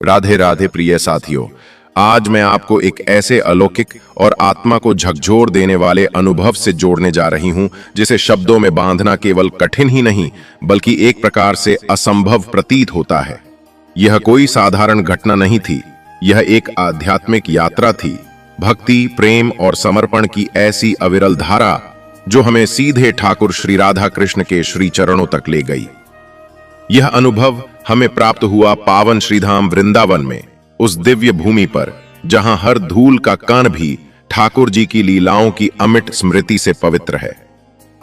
राधे राधे प्रिय साथियों। आज मैं आपको एक ऐसे अलौकिक और आत्मा को झकझोर देने वाले अनुभव से जोड़ने जा रही हूं जिसे शब्दों में बांधना केवल कठिन ही नहीं बल्कि एक प्रकार से असंभव प्रतीत होता है। यह कोई साधारण घटना नहीं थी, यह एक आध्यात्मिक यात्रा थी। भक्ति, प्रेम और समर्पण की ऐसी अविरल धारा जो हमें सीधे ठाकुर श्री राधा कृष्ण के श्री चरणों तक ले गई। यह अनुभव हमें प्राप्त हुआ पावन श्रीधाम वृंदावन में, उस दिव्य भूमि पर जहां हर धूल का कण भी ठाकुर जी की लीलाओं की अमिट स्मृति से पवित्र है।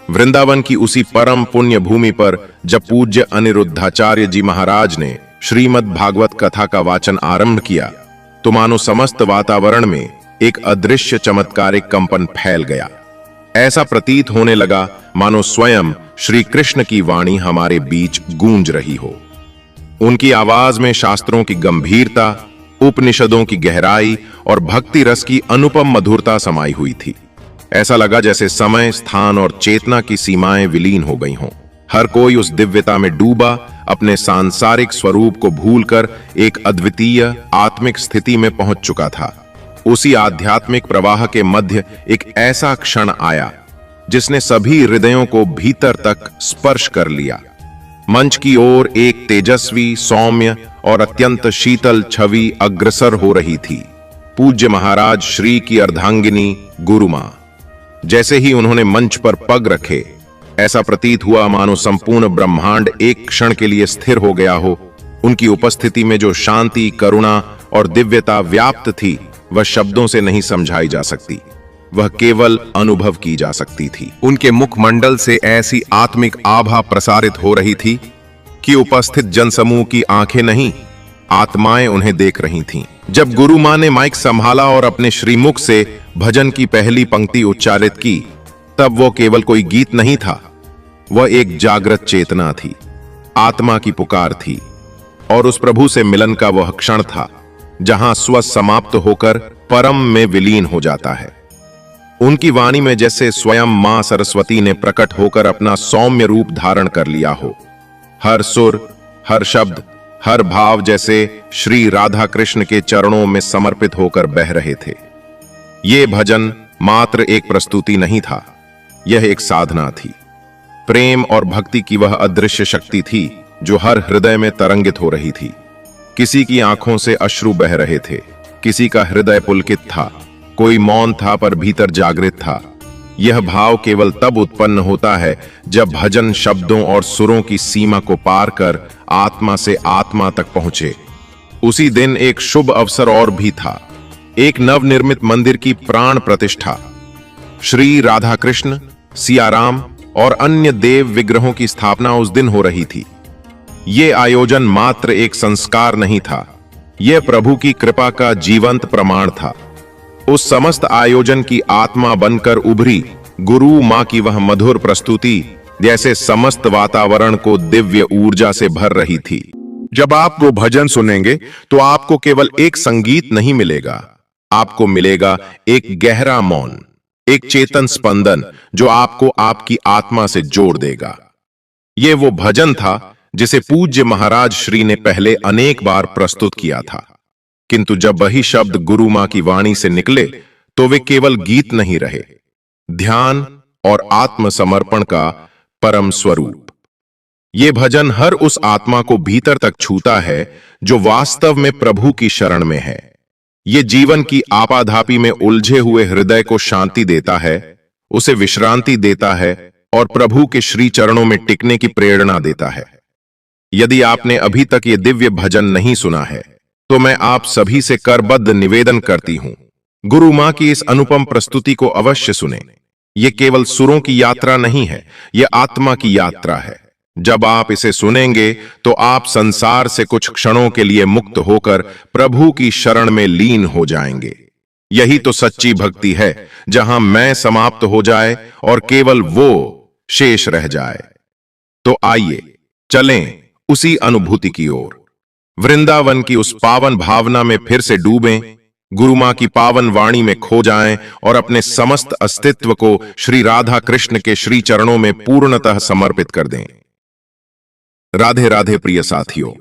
वृंदावन की उसी परम पुण्य भूमि पर जब पूज्य अनिरुद्धाचार्य जी महाराज ने श्रीमद् भागवत कथा का वाचन आरंभ किया तो मानो समस्त वातावरण में एक अदृश्य चमत्कारिक कंपन फैल गया। ऐसा प्रतीत होने लगा मानो स्वयं श्री कृष्ण की वाणी हमारे बीच गूंज रही हो। उनकी आवाज में शास्त्रों की गंभीरता, उपनिषदों की गहराई और भक्ति रस की अनुपम मधुरता समाई हुई थी। ऐसा लगा जैसे समय, स्थान और चेतना की सीमाएं विलीन हो गई हों। हर कोई उस दिव्यता में डूबा, अपने सांसारिक स्वरूप को भूलकर एक अद्वितीय आत्मिक स्थिति में पहुंच चुका था। उसी आध्यात्मिक प्रवाह के मध्य एक ऐसा क्षण आया जिसने सभी हृदयों को भीतर तक स्पर्श कर लिया। मंच की ओर एक तेजस्वी, सौम्य और अत्यंत शीतल छवि अग्रसर हो रही थी। पूज्य महाराज श्री की अर्धांगिनी गुरु मां। जैसे ही उन्होंने मंच पर पग रखे, ऐसा प्रतीत हुआ मानो संपूर्ण ब्रह्मांड एक क्षण के लिए स्थिर हो गया हो। उनकी उपस्थिति में जो शांति, करुणा और दिव्यता व्याप्त थी वह शब्दों से नहीं समझाई जा सकती, वह केवल अनुभव की जा सकती थी। उनके मुखमंडल से ऐसी आत्मिक आभा प्रसारित हो रही थी कि उपस्थित जनसमूह की आंखें नहीं, आत्माएं उन्हें देख रही थीं। जब गुरु मां ने माइक संभाला और अपने श्रीमुख से भजन की पहली पंक्ति उच्चारित की, तब वो केवल कोई गीत नहीं था, वह एक जागृत चेतना थी, आत्मा की पुकार थी। और उस प्रभु से मिलन का वह क्षण था जहां स्व समाप्त होकर परम में विलीन हो जाता है। उनकी वाणी में जैसे स्वयं मां सरस्वती ने प्रकट होकर अपना सौम्य रूप धारण कर लिया हो। हर सुर, हर शब्द, हर भाव जैसे श्री राधा कृष्ण के चरणों में समर्पित होकर बह रहे थे। ये भजन मात्र एक प्रस्तुति नहीं था, यह एक साधना थी। प्रेम और भक्ति की वह अदृश्य शक्ति थी जो हर हृदय में तरंगित हो रही थी। किसी की आंखों से अश्रु बह रहे थे, किसी का हृदय पुलकित था, कोई मौन था पर भीतर जागृत था। यह भाव केवल तब उत्पन्न होता है जब भजन शब्दों और सुरों की सीमा को पार कर आत्मा से आत्मा तक पहुंचे। उसी दिन एक शुभ अवसर और भी था, एक नवनिर्मित मंदिर की प्राण प्रतिष्ठा। श्री राधा कृष्ण, सियाराम और अन्य देव विग्रहों की स्थापना उस दिन हो रही थी। ये आयोजन मात्र एक संस्कार नहीं था, यह प्रभु की कृपा का जीवंत प्रमाण था। उस समस्त आयोजन की आत्मा बनकर उभरी गुरु मां की वह मधुर प्रस्तुति जैसे समस्त वातावरण को दिव्य ऊर्जा से भर रही थी। जब आप वो भजन सुनेंगे तो आपको केवल एक संगीत नहीं मिलेगा, आपको मिलेगा एक गहरा मौन, एक चेतन स्पंदन जो आपको आपकी आत्मा से जोड़ देगा। ये वो भजन था जिसे पूज्य महाराज श्री ने पहले अनेक बार प्रस्तुत किया था, किंतु जब वही शब्द गुरु मां की वाणी से निकले तो वे केवल गीत नहीं रहे, ध्यान और आत्मसमर्पण का परम स्वरूप। ये भजन हर उस आत्मा को भीतर तक छूता है जो वास्तव में प्रभु की शरण में है। ये जीवन की आपाधापी में उलझे हुए हृदय को शांति देता है, उसे विश्रांति देता है और प्रभु के श्री चरणों में टिकने की प्रेरणा देता है। यदि आपने अभी तक ये दिव्य भजन नहीं सुना है तो मैं आप सभी से करबद्ध निवेदन करती हूं, गुरु मां की इस अनुपम प्रस्तुति को अवश्य सुने। ये केवल सुरों की यात्रा नहीं है, यह आत्मा की यात्रा है। जब आप इसे सुनेंगे तो आप संसार से कुछ क्षणों के लिए मुक्त होकर प्रभु की शरण में लीन हो जाएंगे। यही तो सच्ची भक्ति है, जहां मैं समाप्त हो जाए और केवल वो शेष रह जाए। तो आइए चलें उसी अनुभूति की ओर, वृंदावन की उस पावन भावना में फिर से डूबें, गुरु मां की पावन वाणी में खो जाएं और अपने समस्त अस्तित्व को श्री राधा कृष्ण के श्री चरणों में पूर्णतः समर्पित कर दें। राधे राधे प्रिय साथियों,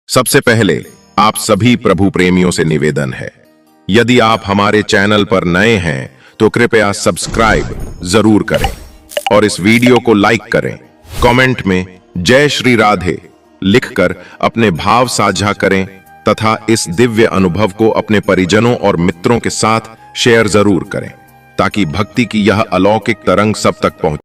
सबसे पहले आप सभी प्रभु प्रेमियों से निवेदन है, यदि आप हमारे चैनल पर नए हैं तो कृपया सब्सक्राइब जरूर करें और इस वीडियो को लाइक करें। कमेंट में जय श्री राधे लिखकर अपने भाव साझा करें तथा इस दिव्य अनुभव को अपने परिजनों और मित्रों के साथ शेयर जरूर करें ताकि भक्ति की यह अलौकिक तरंग सब तक पहुंचे।